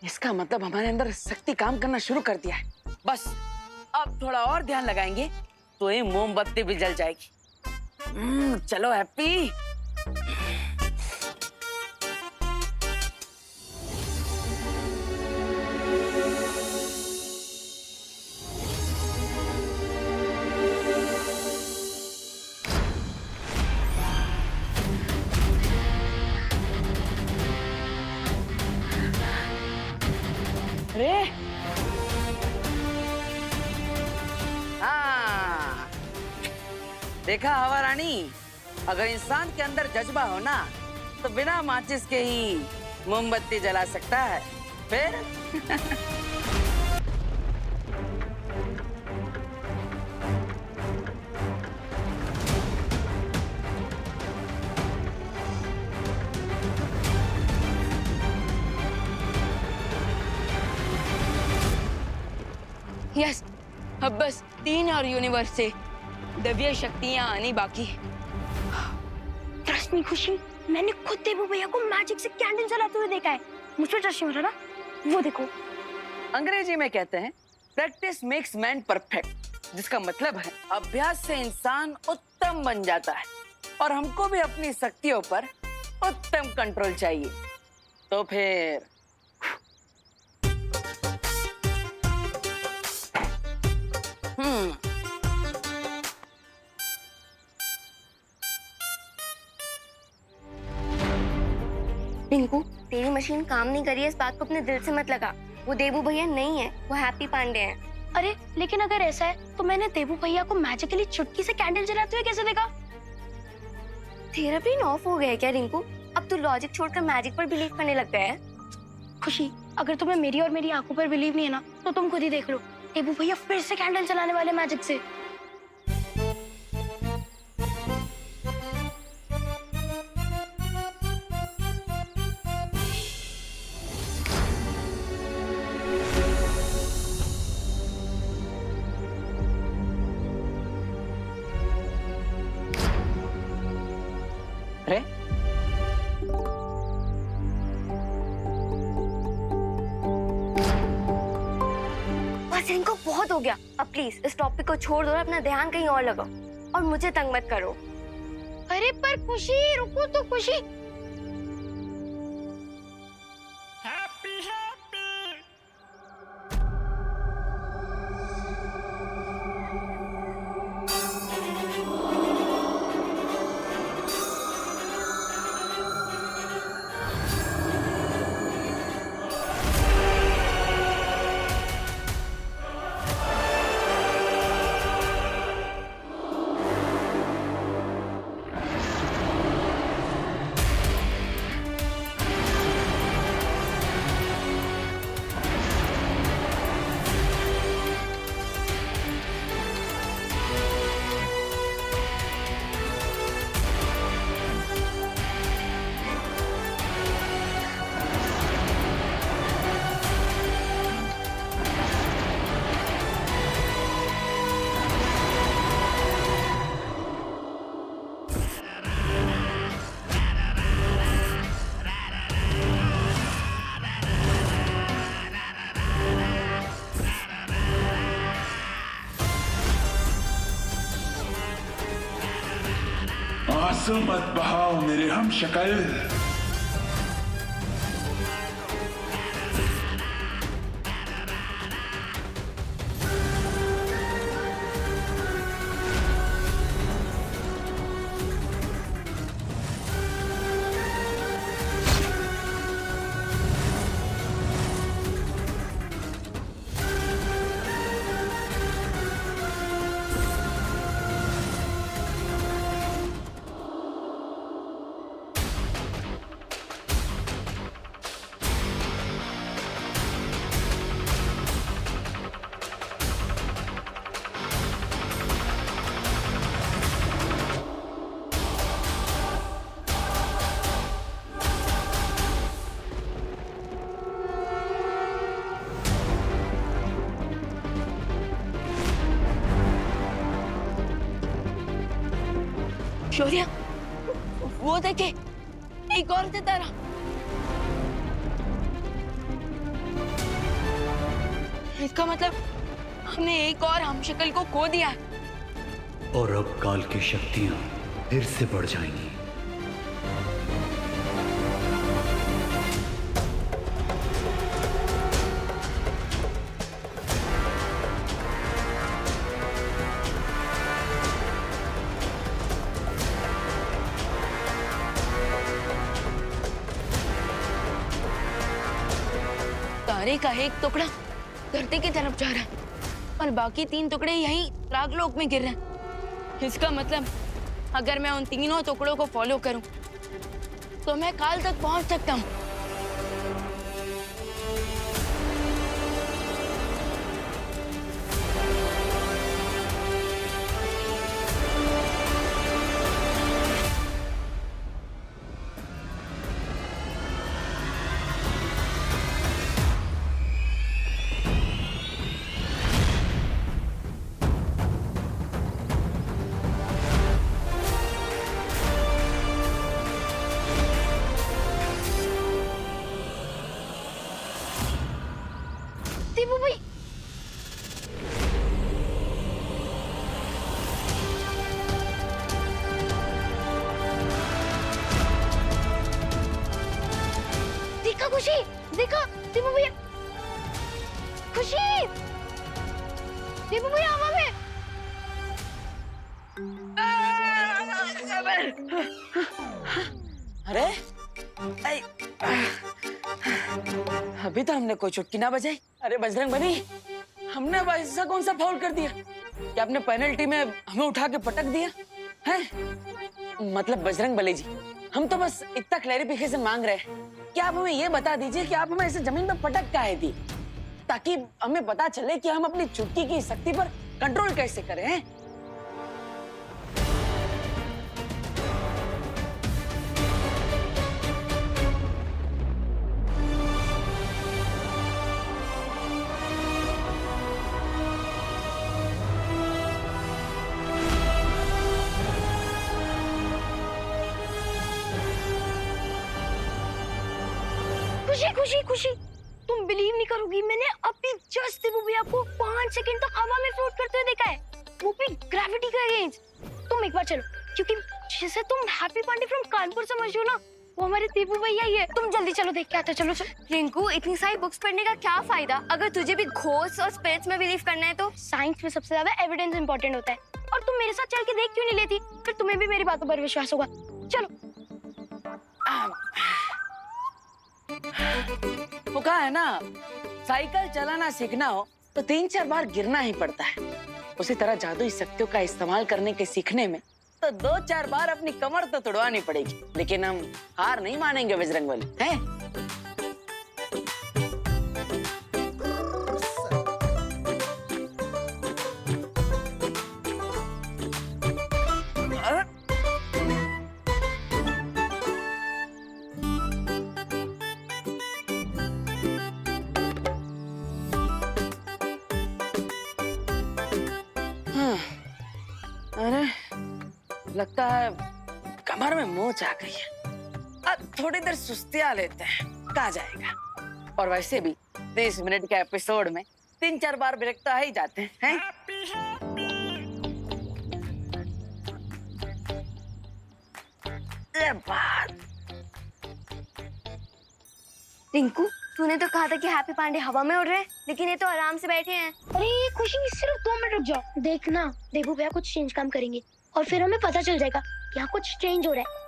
इसका मतलब हमारे अंदर शक्ति काम करना शुरू कर दिया है। बस अब थोड़ा और ध्यान लगाएंगे तो ये मोमबत्ती भी जल जाएगी। चलो हैप्पी। अरे हाँ, देखा हवा रानी, अगर इंसान के अंदर जज्बा हो ना तो बिना माचिस के ही मोमबत्ती जला सकता है। फिर यस, अब बस 3 और यूनिवर्स से दिव्य शक्तियां आनी बाकी। ट्रस्ट मी खुशी, मैंने खुद देवू भैया को मैजिक से कैंडल जलाते हुए देखा है। मुझ पे ट्रस्ट नहीं हो रहा ना? वो देखो। अंग्रेजी में कहते हैं प्रैक्टिस मेक्स मैन परफेक्ट, जिसका मतलब है अभ्यास से इंसान उत्तम बन जाता है। और हमको भी अपनी शक्तियों पर उत्तम कंट्रोल चाहिए। तो फिर रिंकू, तेरी मशीन काम नहीं करी है, इस बात को अपने दिल से मत लगा। वो देवू भैया नहीं है, वो हैप्पी पांडे हैं। अरे लेकिन अगर ऐसा है तो मैंने देवू भैया को मैजिकली चुटकी से कैंडल जलाते हुए कैसे देखा? तेरा ब्रेन ऑफ हो गया है क्या रिंकू? अब तू लॉजिक छोड़कर मैजिक पर बिलीव करने लग गया है। खुशी, अगर तुम्हें मेरी और मेरी आंखों पर बिलीव नहीं है ना तो तुम खुद ही देख लो। देवू भैया फिर से कैंडल जलाने वाले मैजिक से। अरे बस इनको बहुत हो गया। अब प्लीज इस टॉपिक को छोड़ दो और अपना ध्यान कहीं और लगाओ और मुझे तंग मत करो। अरे पर खुशी, रुको तो खुशी। आंसू मत बहाओ मेरे हम शक्ल। शौर्य, वो देखे, एक और सितारा। इसका मतलब हमने एक और हमशक्ल को खो दिया है। और अब काल की शक्तियां फिर से बढ़ जाएंगी। तारे का एक टुकड़ा धरती की तरफ जा रहा है और बाकी 3 टुकड़े यहीं रागलोक में गिर रहे हैं। इसका मतलब अगर मैं उन तीनों टुकड़ों को फॉलो करूं तो मैं काल तक पहुंच सकता हूं। देवू भाई, देखा खुशी, देखा देवू भैया, खुशी, देवू भैया हवा में। अरे अभी तो हमने कोई चुटकी ना बजाई। अरे बजरंगबली, हमने अब ऐसा कौन सा फाउल कर दिया कि आपने पेनल्टी में हमें उठा के पटक दिया है? मतलब बजरंगबली जी, हम तो बस इतना क्लैरिफिकेशन मांग रहे हैं कि आप हमें ये बता दीजिए कि आप हमें ऐसे जमीन पर पटक काहे दी, ताकि हमें पता चले कि हम अपनी चुटकी की शक्ति पर कंट्रोल कैसे करें हैं? खुशी खुशी खुशी, तुम बिलीव नहीं करोगी, मैंने अभी जस्ट देवू भैया को 5 सेकंड तक हवा में फ्लोट करते हुए देखा है, वो भी ग्रेविटी के अगेंस्ट। तुम एक बार चलो, क्योंकि जिसे तुम हैप्पी पांडे फ्रॉम कानपुर समझ रहे हो ना, वो हमारे देवू भैया ही है। तुम जल्दी चलो, देख के आते। चलो चलो। रिंकू, इतनी सारी बुक्स पढ़ने का क्या फायदा अगर तुझे भी घोस्ट और स्पिरिट्स में बिलीव करना है तो? साइंस में सबसे ज्यादा एविडेंस इंपॉर्टेंट होता है, और तुम मेरे साथ चल के देख क्यों नहीं लेती? फिर तुम्हें भी मेरी बातों पर विश्वास होगा। चलो। वो कहा है ना, साइकिल चलाना सीखना हो तो 3-4 बार गिरना ही पड़ता है। उसी तरह जादुई शक्तियों का इस्तेमाल करने के सीखने में तो 2-4 बार अपनी कमर तो तुड़वानी पड़ेगी, लेकिन हम हार नहीं मानेंगे बजरंगबली, हैं? अरे लगता है कमर में मोच आ गई है। अब थोड़ी देर सुस्तिया लेते हैं, कहा जाएगा। और वैसे भी 30 मिनट के एपिसोड में 3-4 बार ब्रेक तो आ ही जाते हैं। ये बात। रिंकू, तूने तो कहा था कि हैप्पी पांडे हवा में उड़ रहे हैं, लेकिन ये तो आराम से बैठे हैं। अरे खुशी, सिर्फ 2 मिनट रुक जाओ। देखना, देवू भैया कुछ चेंज काम करेंगे और फिर हमें पता चल जाएगा कि यहाँ कुछ चेंज हो रहा है।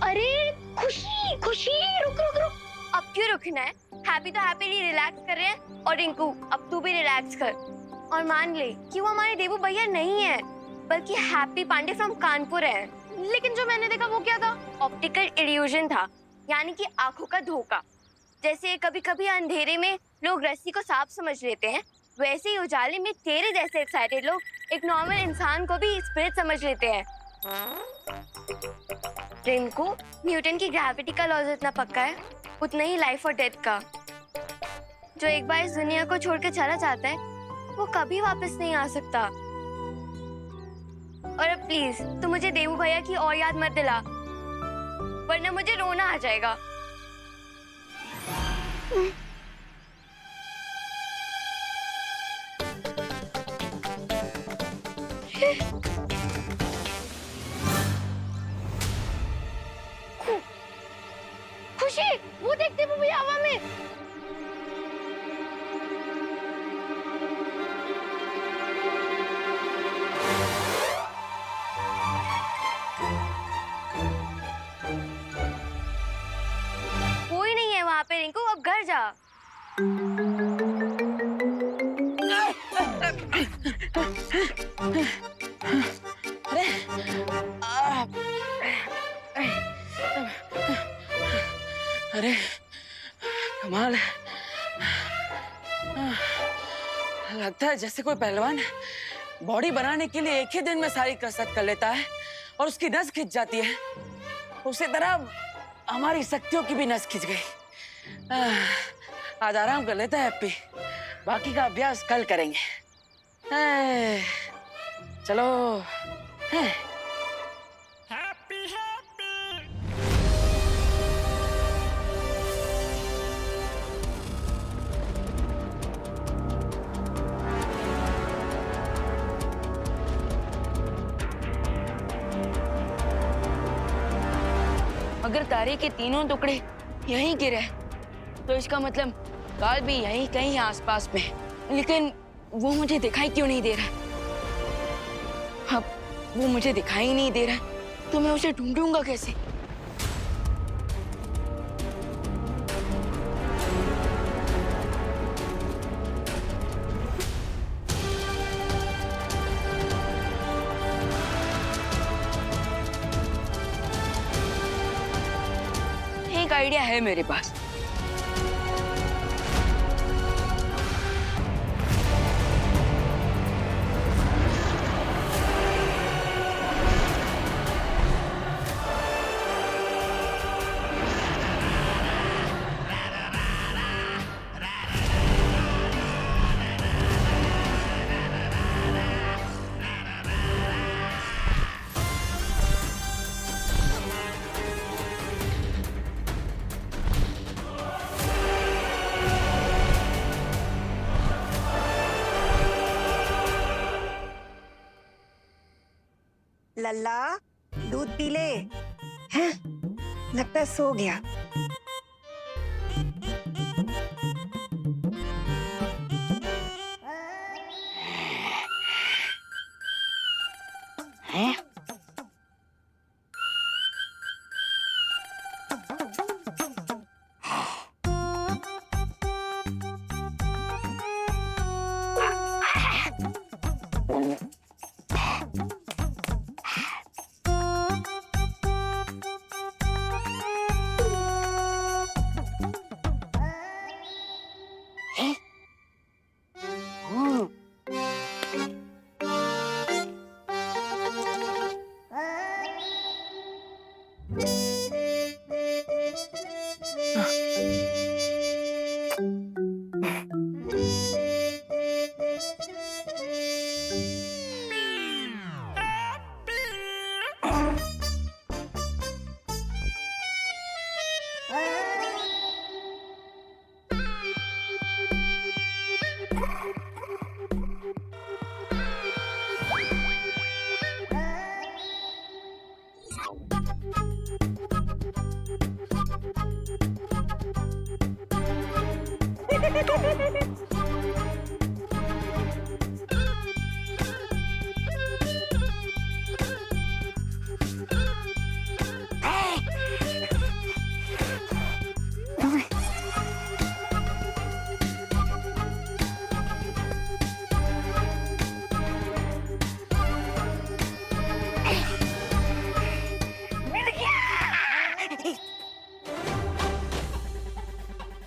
अरे खुशी खुशी, रुक रुक रुक। अब क्यों रुकना है? हैप्पी तो हैप्पीली रिलैक्स कर रहे हैं, और रिंकू अब तू भी रिलैक्स कर और मान ले कि वो हमारे देवू भैया नहीं है, बल्कि हैप्पी पांडे फ्रॉम कानपुर है। लेकिन जो मैंने देखा वो क्या था? ऑप्टिकल इल्यूजन था, यानी कि आंखों का धोखा। जैसे कभी कभी अंधेरे में लोग रस्सी को सांप समझ लेते हैं, वैसे ही उजाले में तेरे जैसे एक्साइटेड लोग एक नॉर्मल इंसान को भी स्पिरिट समझ लेते हैं। रिंकू, न्यूटन की ग्रेविटी का लॉ जितना पक्का है, उतना ही लाइफ और डेथ का। जो एक बार इस दुनिया को छोड़ के चला जाता है, वो कभी वापस नहीं आ सकता। और अब प्लीज तू मुझे देवू भैया की और याद मत दिला। वरना मुझे रोना आ जाएगा। खुशी, वो देखते वो भैया हवा में। कोई नहीं है वहां पे रिंकू, अब घर जा। अरे अरे कमाल है। लगता है जैसे कोई पहलवान बॉडी बनाने के लिए एक ही दिन में सारी कसरत कर लेता है और उसकी नस खिंच जाती है। उसी तरह हमारी शक्तियों की भी नस खिंच गई। आज आराम कर लेता है हैप्पी, बाकी का अभ्यास कल करेंगे। चलो। अगर तारे के तीनों टुकड़े यहीं गिरे तो इसका मतलब काल भी यहीं कहीं आसपास में है। लेकिन वो मुझे दिखाई क्यों नहीं दे रहा? अब वो मुझे दिखाई नहीं दे रहा तो मैं उसे ढूंढूंगा कैसे? एक आइडिया है मेरे पास। लल्ला, दूध पी ले। हैं? लगता है सो गया। हैं?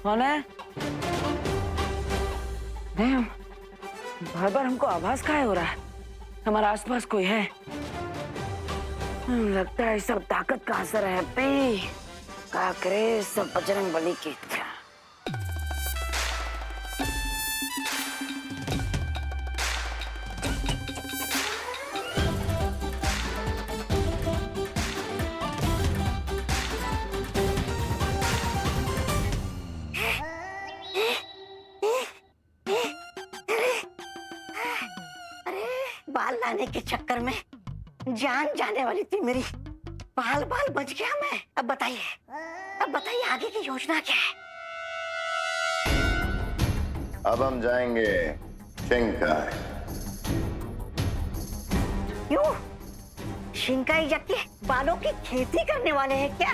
कौन है? नहीं, बार बार हमको आवाज काहे हो रहा है? हमारे आसपास कोई है? लगता है सब ताकत का असर है। हैप्पी क्या करे, सब बजरंग बली की इच्छा। बाल लाने के चक्कर में जान जाने वाली थी मेरी। बाल बाल बच गया मैं। अब बताइए आगे की योजना क्या है? अब हम जाएंगे शिंकाई। क्यों? शिंकाई जाके बालों की खेती करने वाले हैं क्या?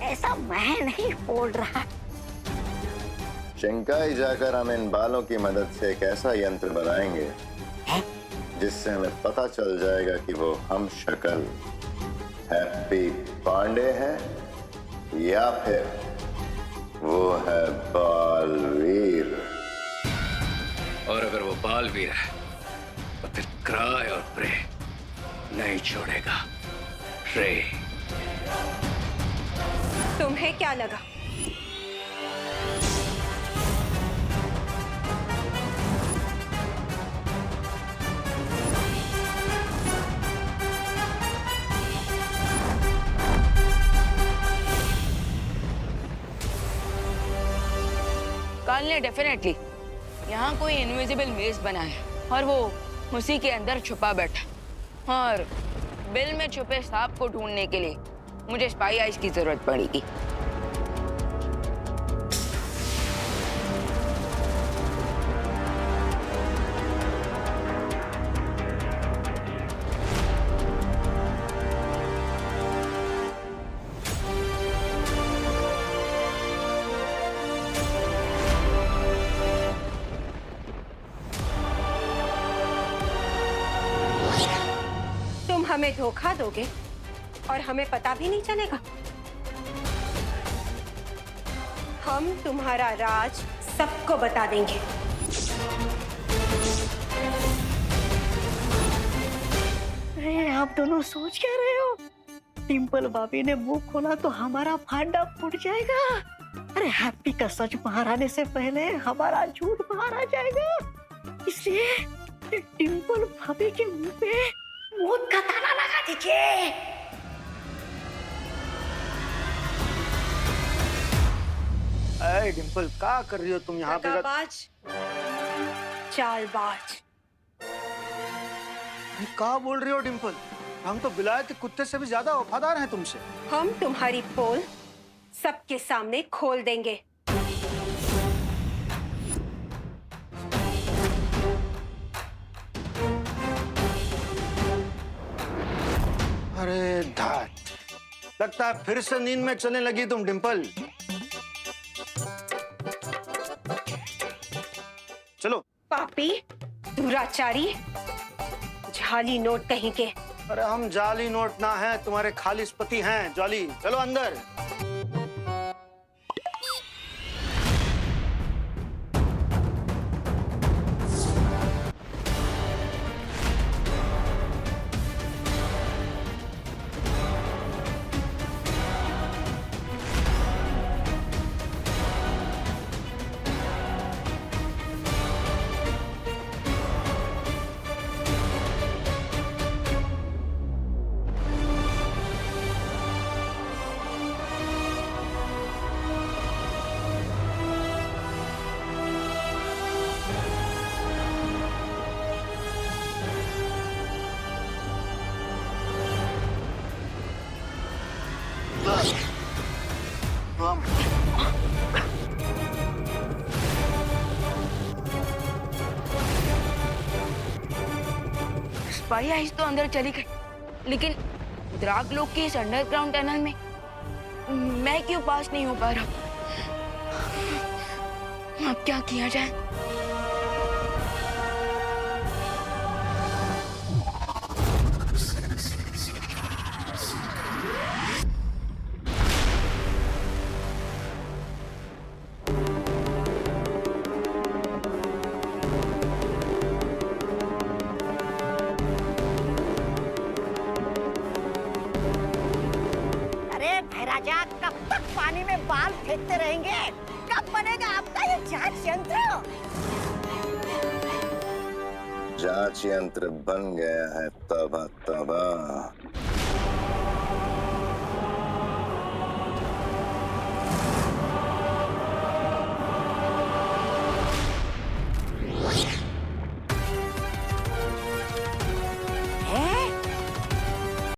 ऐसा मैं नहीं बोल रहा। शिंकाई जाकर हम इन बालों की मदद से एक ऐसा यंत्र बनाएंगे जिससे हमें पता चल जाएगा कि वो हम शक्ल हैप्पी पांडे है या फिर वो है बालवीर। और अगर वो बालवीर है तो फिर क्राय और प्रे नहीं छोड़ेगा। रे तुम्हें क्या लगा? काल ने डेफिनेटली यहाँ कोई इनविजिबल मेज बनाया और वो उसी के अंदर छुपा बैठा। और बिल में छुपे सांप को ढूंढने के लिए मुझे स्पाई आइज की जरूरत पड़ेगी। तुम हमें धोखा दोगे और हमें पता भी नहीं चलेगा। हम तुम्हारा राज सबको बता देंगे। अरे आप दोनों सोच क्या रहे हो? डिंपल भाभी ने मुंह खोला तो हमारा भांडा फूट जाएगा। अरे हैप्पी का सच बाहर आने से पहले हमारा झूठ बाहर आ जाएगा। इसलिए डिंपल भाभी के मुंह पे मौत का ताला लगा दीजिए। अरे डिंपल क्या कर रही हो तुम यहाँ पे? चालबाज। क्या बोल रही हो डिंपल? हम तो बिलायती कुत्ते से भी ज्यादा वफादार हैं तुमसे। हम तुम्हारी पोल सबके सामने खोल देंगे। अरे धात, लगता है फिर से नींद में चलने लगी तुम डिंपल। चलो। पापी, दुराचारी, जाली नोट कहीं के। अरे हम जाली नोट ना हैं, तुम्हारे खालिस पति हैं जाली। चलो अंदर। स्पाई आइज तो अंदर चली गई, लेकिन द्राग लोग के इस अंडरग्राउंड टनल में मैं क्यों पास नहीं हो पा रहा? अब क्या किया जाए? राजा कब तक पानी में बाल फेंकते रहेंगे? कब बनेगा आपका ये जांच यंत्र? जांच यंत्र बन गया है तबाह तबाह।